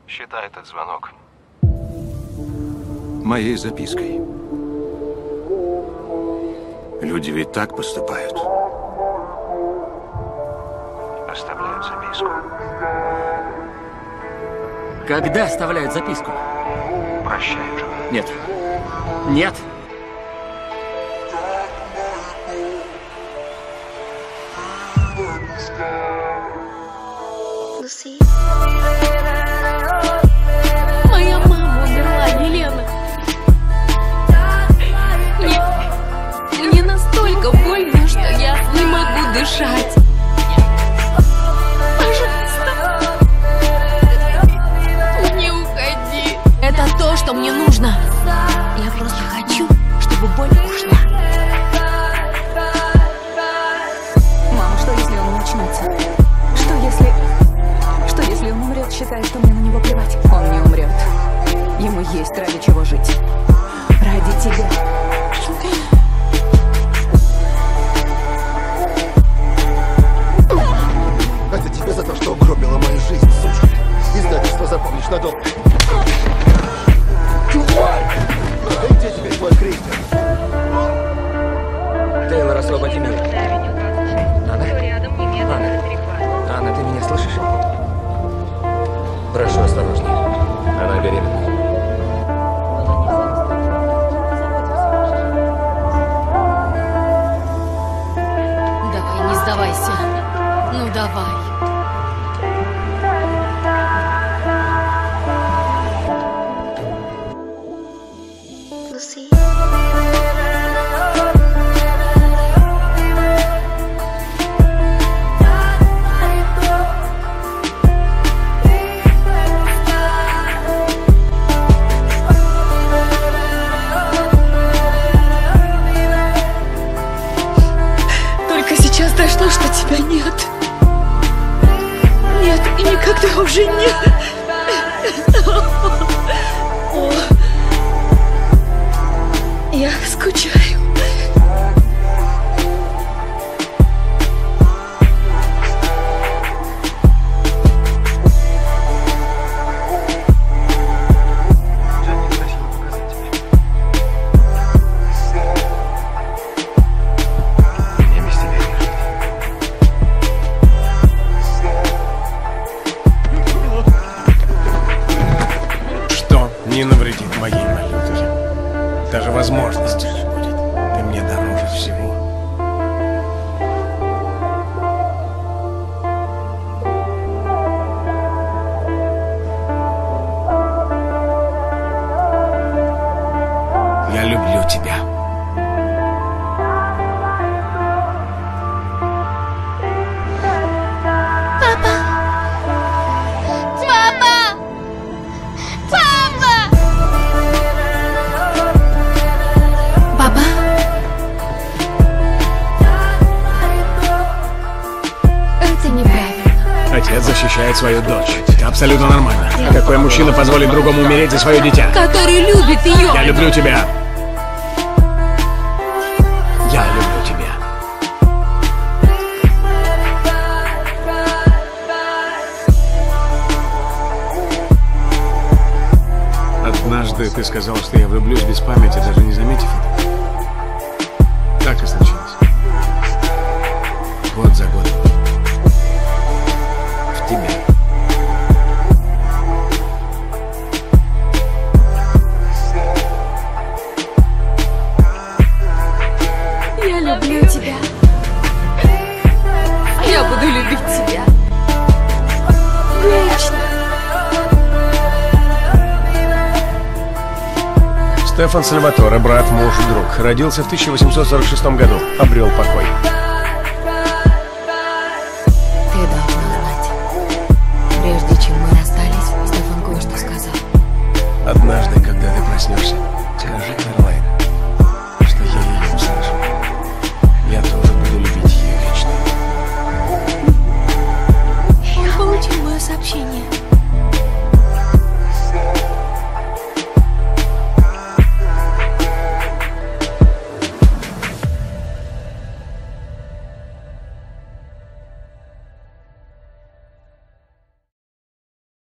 Считай этот звонок моей запиской. Люди ведь так поступают. Оставляют записку. Когда оставляют записку? Прощай, Джон. Нет. Нет. Моя мама умерла, Елена. Мне настолько больно, что я не могу дышать. Пожалуйста, не уходи. Это то, что мне нужно. Я просто хочу, чтобы боль ушла. Мама, что если он не очнется? Что если он умрет, считая, что мне на него плевать? Он не умрет. Ему есть ради чего жить. Ради тебя. Это тебе за то, что угробила мою жизнь, сучка. Издательство запомнишь надолго. И где теперь твой крестик? Тейлор, освободи меня. Анна, ты меня слышишь? Прошу, осторожнее. Она беременна. Давай, не сдавайся. Ну давай. Только сейчас дошло, что тебя нет. Нет, и никогда уже нет. О, я скучаю. Не навредит моей малютке. Даже возможности не будет. Ты мне дороже всего. Я люблю тебя. Отец защищает свою дочь. Это абсолютно нормально. Какой мужчина позволит другому умереть за свое дитя? Который любит ее. Я люблю тебя. Я люблю тебя. Однажды ты сказал, что я влюблюсь без памяти, даже не заметив это. Так и случилось. Год за годом. В тебя. Я люблю тебя. Я буду любить тебя. Вечно. Стефан Сальваторе, брат, муж, друг. Родился в 1846 году. Обрел покой. Ты должна знать. Прежде чем мы расстались, Стефан кое-что сказал. Однажды, когда ты проснешься, скажи,